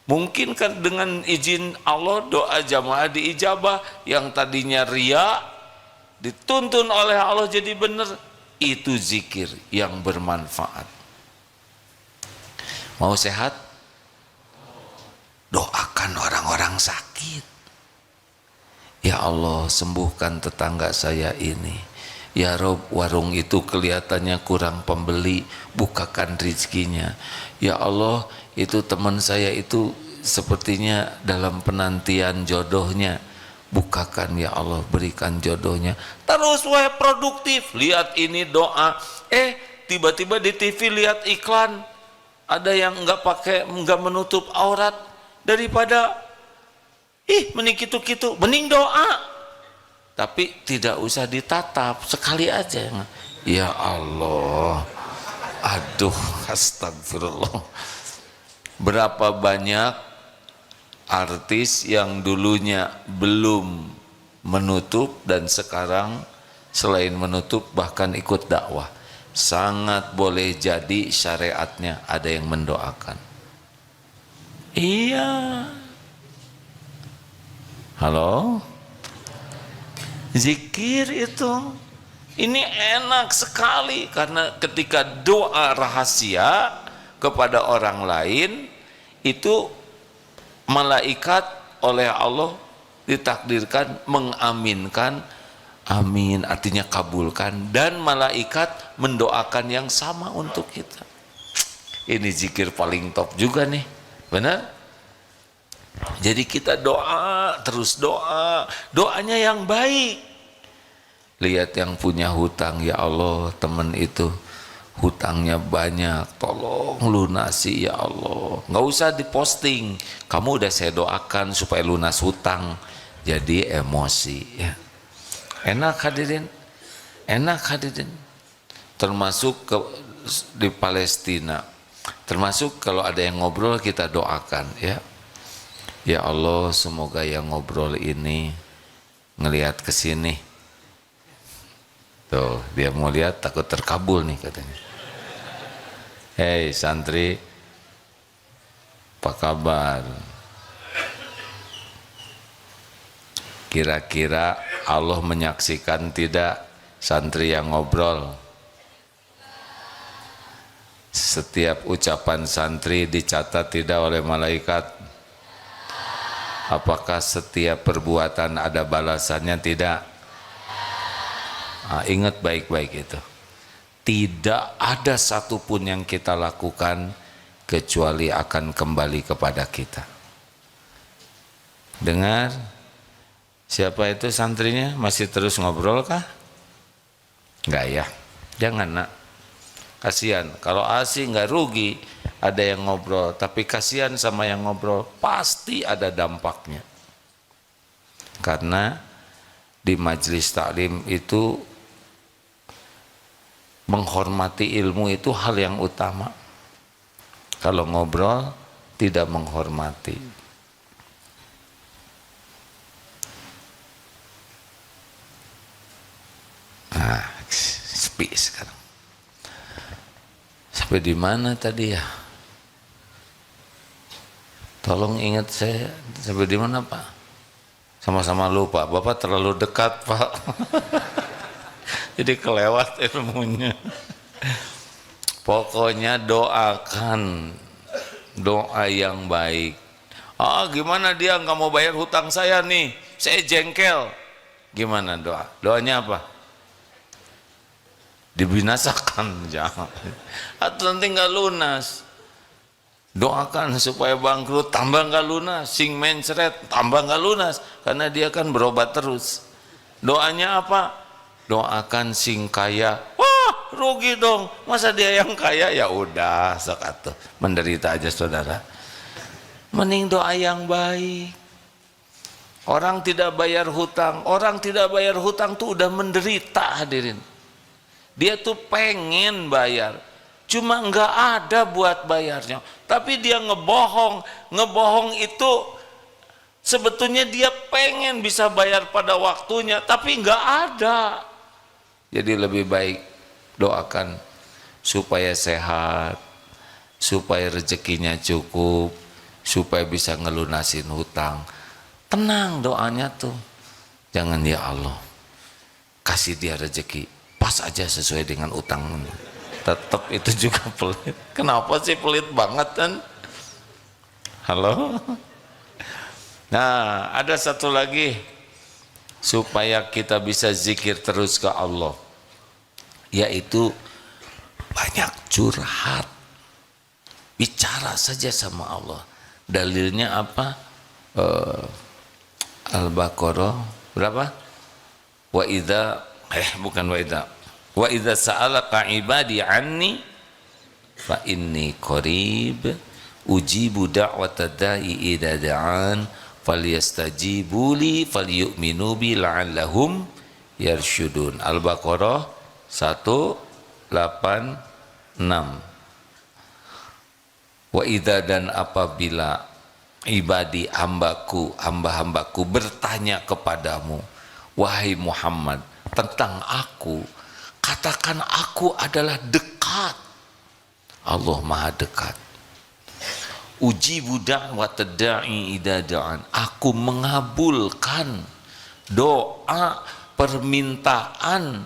Speaker 1: Mungkin kan dengan izin Allah doa jamaah diijabah, yang tadinya ria dituntun oleh Allah jadi benar. Itu zikir yang bermanfaat. Mau sehat? Doakan orang-orang sakit. Ya Allah, sembuhkan tetangga saya ini. Ya Rob, warung itu kelihatannya kurang pembeli, bukakan rizkinya. Ya Allah, itu teman saya itu sepertinya dalam penantian jodohnya, bukakan ya Allah, berikan jodohnya. Terus wae produktif, lihat ini doa. Tiba-tiba di TV lihat iklan, ada yang nggak menutup aurat. Daripada mending gitu-gitu, mending doa. Tapi tidak usah ditatap, sekali aja. Ya Allah, aduh, astagfirullah. Berapa banyak artis yang dulunya belum menutup dan sekarang selain menutup bahkan ikut dakwah. Sangat boleh jadi syariatnya ada yang mendoakan. Iya. Halo? Zikir itu ini enak sekali, karena ketika doa rahasia kepada orang lain itu malaikat oleh Allah ditakdirkan mengaminkan, amin artinya kabulkan, dan malaikat mendoakan yang sama untuk kita. Ini zikir paling top juga nih, benar? Jadi kita doa, terus doa, doanya yang baik. Lihat yang punya hutang, ya Allah, teman itu hutangnya banyak, tolong lunasi ya Allah. Nggak usah diposting, kamu udah saya doakan supaya lunas hutang. Jadi emosi ya. Enak hadirin, enak hadirin. Termasuk di Palestina, termasuk kalau ada yang ngobrol kita doakan ya. Ya Allah, semoga yang ngobrol ini ngelihat ke sini. Tuh, dia mau lihat takut terkabul nih katanya. Hei santri, apa kabar? Kira-kira Allah menyaksikan tidak santri yang ngobrol? Setiap ucapan santri dicatat tidak oleh malaikat? Apakah setiap perbuatan ada balasannya? Tidak. Nah, ingat baik-baik itu. Tidak ada satupun yang kita lakukan kecuali akan kembali kepada kita. Dengar, siapa itu santrinya? Masih terus ngobrol kah? Enggak ya, jangan nak. Kasihan, kalau asih nggak rugi ada yang ngobrol, tapi kasihan sama yang ngobrol, pasti ada dampaknya. Karena di majelis taklim itu menghormati ilmu itu hal yang utama. Kalau ngobrol tidak menghormati. Nah, sepi sekarang. Sampai di mana tadi ya? Tolong ingat saya, sampai di mana Pak? Sama-sama lupa. Bapak terlalu dekat Pak. Jadi kelewat ilmunya. Pokoknya doakan doa yang baik. Gimana dia nggak mau bayar hutang saya nih? Saya jengkel. Gimana doa? Doanya apa? Dibinasakan, jangan. Atau nanti nggak lunas. Doakan supaya bangkrut, tambah nggak lunas. Sing mencret, tambah nggak lunas. Karena dia kan berobat terus. Doanya apa? Doakan sing kaya. Wah, rugi dong. Masa dia yang kaya? Ya udah, sok atuh. Menderita aja saudara. Mending doa yang baik. Orang tidak bayar hutang. Orang tidak bayar hutang tuh udah menderita, hadirin. Dia tuh pengen bayar, cuma nggak ada buat bayarnya. Tapi dia ngebohong. Ngebohong itu sebetulnya dia pengen bisa bayar pada waktunya, tapi nggak ada. Jadi lebih baik doakan supaya sehat, supaya rezekinya cukup, supaya bisa ngelunasin hutang. Tenang doanya tuh. Jangan ya Allah, kasih dia rezeki pas aja sesuai dengan utang. Tetap itu juga pelit. Kenapa sih pelit banget kan? Halo? Nah, ada satu lagi supaya kita bisa zikir terus ke Allah, yaitu banyak curhat. Bicara saja sama Allah. Dalilnya apa? Al-Baqarah berapa? Wa idza sa'alaka ibadi anni fa inni qarib ujibu da'wata da'i idza da'an falyastajibu li falyu'minu bi la'allahum yarsyudun. Al-Baqarah 186. Wa idza, dan apabila ibadi hambaku, hamba-hambaku bertanya kepadamu wahai Muhammad tentang aku, katakan aku adalah dekat. Allah maha dekat. Ujibu da'wata da'i idza da'an, aku mengabulkan doa permintaan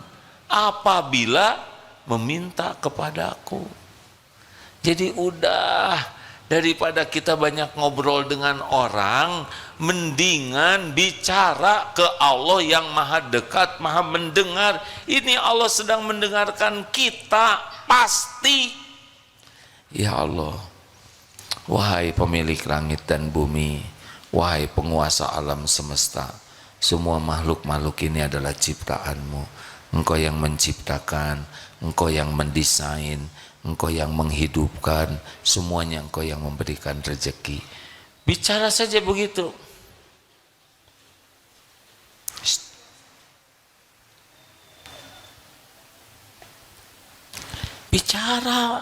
Speaker 1: apabila meminta kepadaku. Jadi udah, daripada kita banyak ngobrol dengan orang, mendingan bicara ke Allah yang maha dekat, maha mendengar. Ini Allah sedang mendengarkan kita, pasti. Ya Allah, wahai pemilik langit dan bumi, wahai penguasa alam semesta, semua makhluk-makhluk ini adalah ciptaanmu. Engkau yang menciptakan, engkau yang mendesain, engkau yang menghidupkan, semuanya engkau yang memberikan rezeki. Bicara saja begitu. Bicara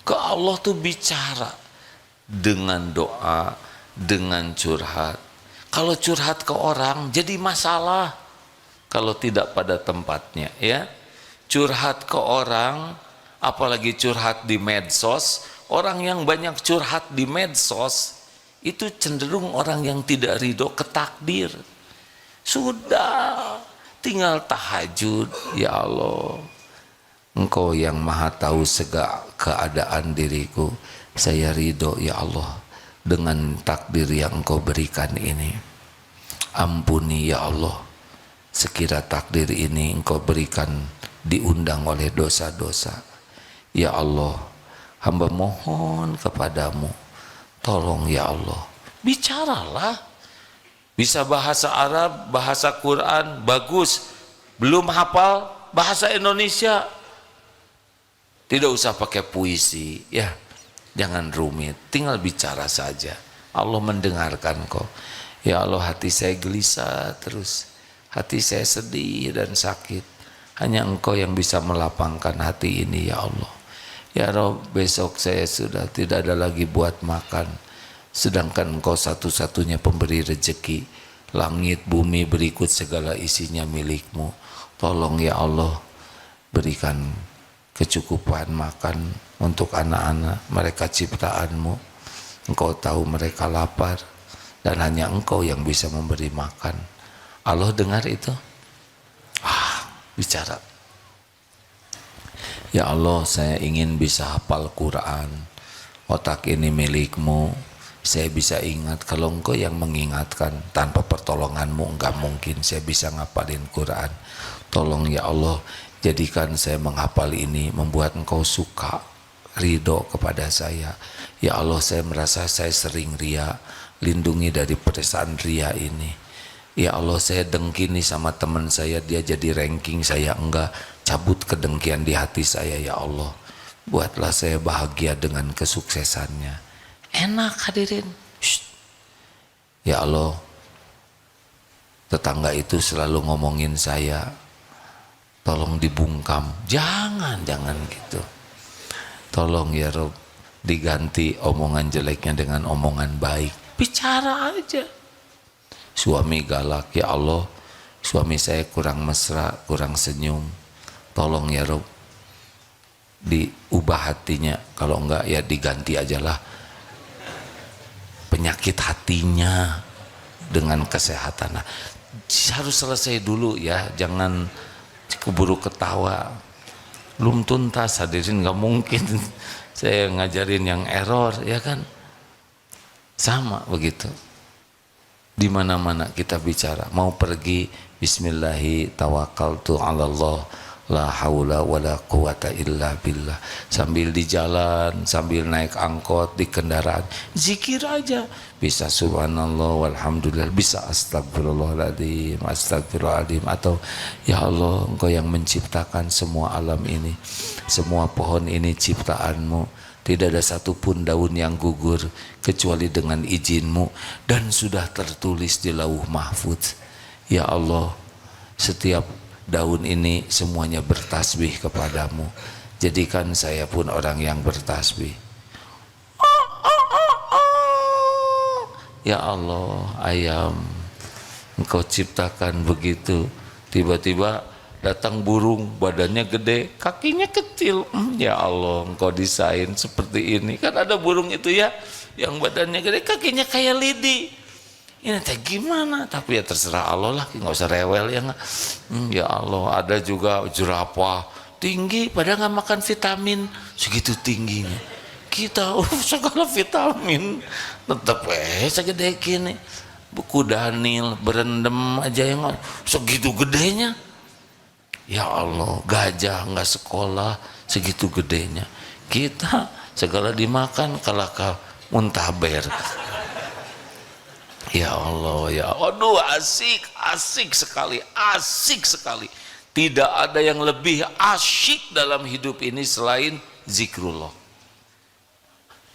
Speaker 1: ke Allah tuh bicara dengan doa, dengan curhat. Kalau curhat ke orang jadi masalah kalau tidak pada tempatnya, ya. Curhat ke orang, apalagi curhat di medsos, orang yang banyak curhat di medsos itu cenderung orang yang tidak ridho ke takdir. Sudah, tinggal tahajud. Ya Allah, Engkau yang maha tahu segala keadaan diriku. Saya ridho ya Allah dengan takdir yang Engkau berikan ini. Ampuni ya Allah, sekira takdir ini Engkau berikan diundang oleh dosa-dosa. Ya Allah, hamba mohon kepadamu, tolong ya Allah, bicaralah. Bisa bahasa Arab, bahasa Quran, bagus. Belum hafal bahasa Indonesia, tidak usah pakai puisi, ya. Jangan rumit, tinggal bicara saja. Allah mendengarkan kok. Ya Allah, hati saya gelisah terus, hati saya sedih dan sakit. Hanya Engkau yang bisa melapangkan hati ini ya Allah. Ya Rob, besok saya sudah tidak ada lagi buat makan, sedangkan Engkau satu-satunya pemberi rezeki. Langit bumi berikut segala isinya milikmu. Tolong ya Allah, berikan kecukupan makan untuk anak-anak mereka ciptaanmu. Engkau tahu mereka lapar dan hanya Engkau yang bisa memberi makan. Allah dengar itu. Bicara. Ya Allah, saya ingin bisa hafal Quran. Otak ini milikmu. Saya bisa ingat. Kalau Engkau yang mengingatkan, tanpa pertolonganmu enggak mungkin saya bisa ngapalin Quran. Tolong ya Allah, jadikan saya menghafal ini membuat Engkau suka, ridho kepada saya. Ya Allah, saya merasa saya sering ria, lindungi dari perasaan ria ini. Ya Allah, saya dengki nih sama teman saya, dia jadi ranking, saya enggak. Cabut kedengkian di hati saya ya Allah. Buatlah saya bahagia dengan kesuksesannya. Enak hadirin. Shh. Ya Allah, tetangga itu selalu ngomongin saya, tolong dibungkam. Jangan gitu. Tolong ya Rob, diganti omongan jeleknya dengan omongan baik. Bicara aja. Suami galak, ya Allah, suami saya kurang mesra, kurang senyum. Tolong ya Rob, diubah hatinya. Kalau enggak ya diganti ajalah penyakit hatinya dengan kesehatan. Nah, harus selesai dulu ya, jangan keburu ketawa. Belum tuntas hadirin, nggak mungkin saya ngajarin yang error, ya kan? Sama begitu. Di mana-mana kita bicara, mau pergi bismillahi tawakkaltu 'ala Allah la haula wala quwata illa billah. Sambil di jalan, sambil naik angkot, di kendaraan, zikir aja. Bisa subhanallah walhamdulillah, bisa astagfirullahaladzim, astagfirullahaladzim, atau ya Allah, Engkau yang menciptakan semua alam ini, semua pohon ini ciptaanmu. Tidak ada satupun daun yang gugur kecuali dengan izinmu, dan sudah tertulis di lauh mahfuz. Ya Allah, setiap daun ini semuanya bertasbih kepadamu. Jadikan saya pun orang yang bertasbih. Ya Allah, ayam Engkau ciptakan begitu, tiba-tiba datang burung, badannya gede, kakinya kecil. Ya Allah, Engkau desain seperti ini. Kan ada burung itu ya, yang badannya gede, kakinya kayak lidi. Ini teh gimana? Tapi ya terserah Allah lah, nggak usah rewel ya nggak. Ya Allah, ada juga jerapah tinggi, padahal nggak makan vitamin, segitu tingginya. Kita segala vitamin, tetap segede gini. Buku Daniel berendam aja yang segitu gedenya. Ya Allah, gajah nggak sekolah segitu gedenya. Kita segala dimakan kalaka muntaber. Ya Allah, ya aduh, asik sekali. Tidak ada yang lebih asyik dalam hidup ini selain zikrullah.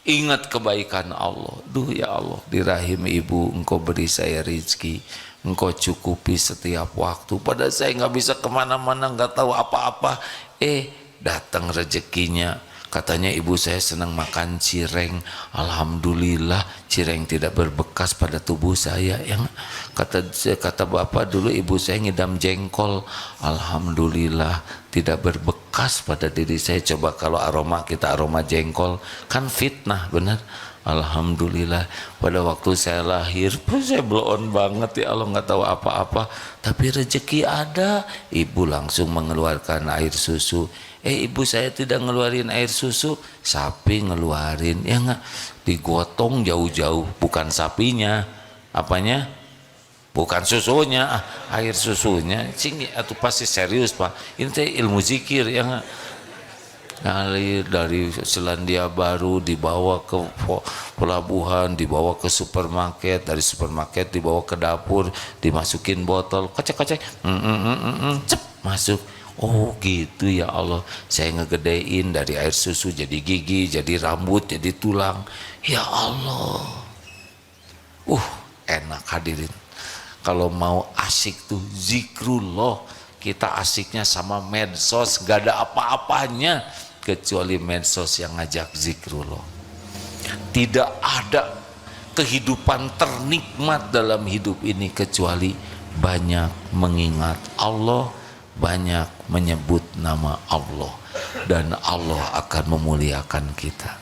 Speaker 1: Ingat kebaikan Allah. Duh ya Allah, di rahim ibu Engkau beri saya rezeki, Engkau cukupi setiap waktu. Padahal saya nggak bisa kemana-mana, nggak tahu apa-apa. Datang rezekinya. Katanya ibu saya senang makan cireng. Alhamdulillah, cireng tidak berbekas pada tubuh saya. Yang kata bapak dulu, ibu saya ngidam jengkol. Alhamdulillah, tidak berbekas pada diri saya. Coba kalau aroma kita aroma jengkol, kan fitnah, benar. Alhamdulillah pada waktu saya lahir saya blow-on banget ya Allah, nggak tahu apa-apa, tapi rezeki ada. Ibu langsung mengeluarkan air susu. Ibu saya tidak ngeluarin air susu, sapi ngeluarin, ya nggak, digotong jauh-jauh, bukan sapinya, apanya, bukan susunya, air susunya. Cing, itu pasti serius Pak, ini teh ilmu zikir ya nggak. Ngalir dari Selandia Baru dibawa ke pelabuhan, dibawa ke supermarket, dari supermarket dibawa ke dapur, dimasukin botol, kocek-kocek, cep, masuk. Oh gitu ya Allah, saya ngegedein dari air susu jadi gigi, jadi rambut, jadi tulang. Ya Allah, enak hadirin. Kalau mau asik tuh zikrullah, kita asiknya sama medsos, gak ada apa-apanya kecuali medsos yang ngajak zikrullah. Tidak ada kehidupan ternikmat dalam hidup ini kecuali banyak mengingat Allah, banyak menyebut nama Allah, dan Allah akan memuliakan kita.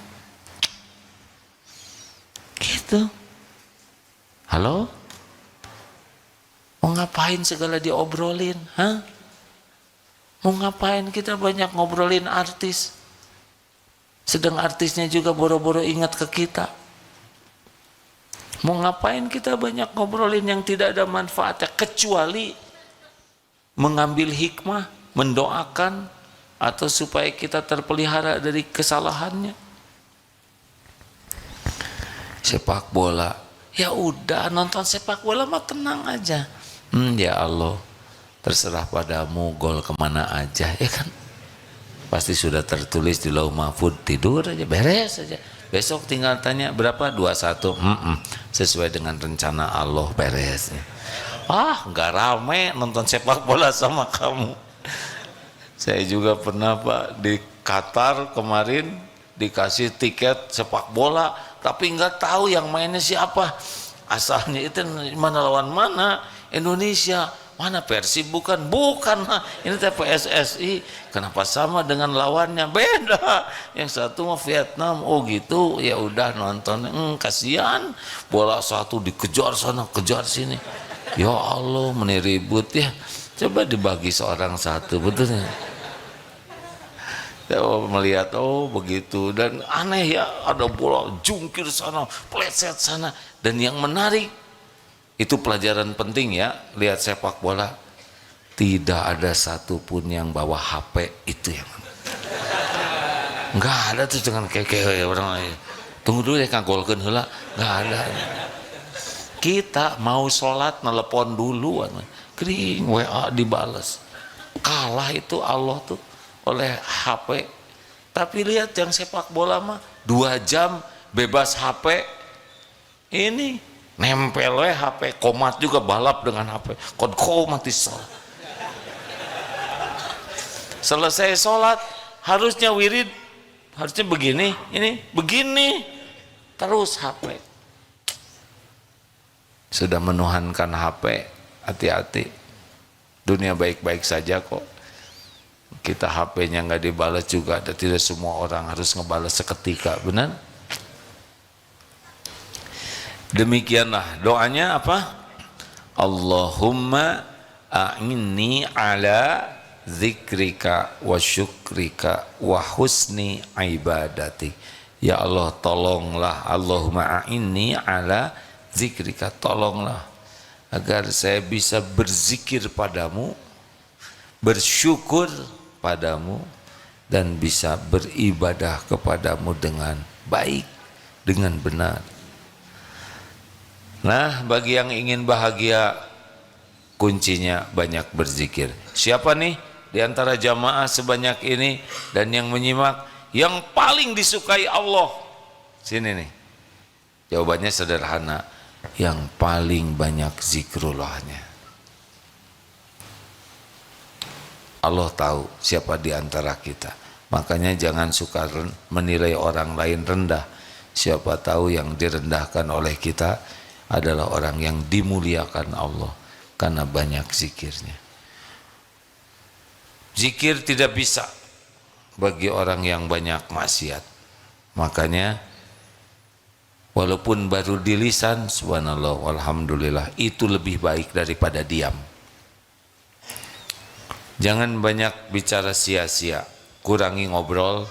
Speaker 1: Gitu. Halo? Mau ngapain segala diobrolin? Hah? Mau ngapain kita banyak ngobrolin artis? Sedang artisnya juga boro-boro ingat ke kita. Mau ngapain kita banyak ngobrolin yang tidak ada manfaatnya, kecuali mengambil hikmah, mendoakan, atau supaya kita terpelihara dari kesalahannya. Sepak bola, ya udah nonton sepak bola mah tenang aja. Ya Allah, terserah padamu gol kemana aja, ya kan? Pasti sudah tertulis di Lauh Mahfud, tidur aja, beres aja. Besok tinggal tanya berapa, 2-1, sesuai dengan rencana Allah, beres. Nggak rame nonton sepak bola sama kamu. Saya juga pernah Pak di Qatar kemarin dikasih tiket sepak bola, tapi nggak tahu yang mainnya siapa. Asalnya itu mana lawan mana, Indonesia. Mana Persib bukan ini teh PSSI. Kenapa sama dengan lawannya? Beda. Yang satu mah Vietnam. Oh gitu, ya udah nonton. Kasihan, bola satu dikejar sana kejar sini. Ya Allah, meniribut ya. Coba dibagi seorang satu, betulnya. Saya melihat begitu, dan aneh ya, ada bola jungkir sana, pleset sana. Dan yang menarik, itu pelajaran penting ya, lihat sepak bola, tidak ada satupun yang bawa HP. Itu yang nggak ada tuh, dengan kayak orang lain. Tunggu dulu ya kagolkeun heula, nggak ada. Kita mau sholat nelpon dulu, kering WA dibales. Kalah itu Allah tuh oleh HP. Tapi lihat yang sepak bola mah 2 jam bebas HP. Ini nempel HP, komat juga balap dengan HP, mati sholat. Selesai sholat harusnya wirid, harusnya begini, ini begini terus HP. Sudah menuhankan HP, hati-hati. Dunia baik-baik saja kok. Kita HP-nya nggak dibalas juga, dan tidak semua orang harus ngebalas seketika, benar? Demikianlah doanya apa? Allahumma a'inni ala zikrika wa syukrika wa husni ibadati. Ya Allah, tolonglah, Allahumma a'inni ala zikrika, tolonglah agar saya bisa berzikir padamu, bersyukur padamu, dan bisa beribadah kepadamu dengan baik, dengan benar. Nah, bagi yang ingin bahagia, kuncinya banyak berzikir. Siapa nih di antara jamaah sebanyak ini dan yang menyimak yang paling disukai Allah? Sini nih. Jawabannya sederhana, yang paling banyak zikrullahnya. Allah tahu siapa di antara kita. Makanya jangan suka menilai orang lain rendah. Siapa tahu yang direndahkan oleh kita adalah orang yang dimuliakan Allah karena banyak zikirnya. Zikir tidak bisa bagi orang yang banyak maksiat. Makanya Walaupun baru di lisan, subhanallah, walhamdulillah, itu lebih baik daripada diam. Jangan banyak bicara sia-sia, kurangi ngobrol,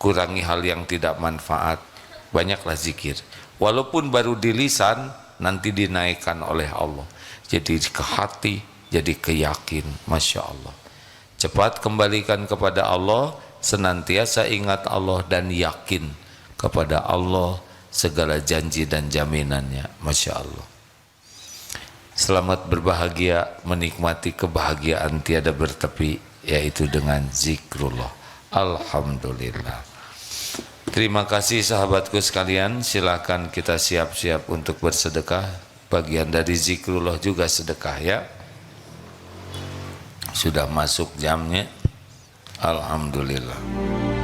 Speaker 1: kurangi hal yang tidak manfaat, banyaklah zikir. Walaupun baru di lisan, nanti dinaikkan oleh Allah. Jadi ke hati, jadi keyakin, Masya Allah. Cepat kembalikan kepada Allah, senantiasa ingat Allah dan yakin kepada Allah segala janji dan jaminannya, Masya Allah. Selamat berbahagia, menikmati kebahagiaan tiada bertepi, yaitu dengan zikrullah. Alhamdulillah. Terima kasih sahabatku sekalian, silakan kita siap-siap untuk bersedekah. Bagian dari zikrullah juga sedekah ya. Sudah masuk jamnya. Alhamdulillah.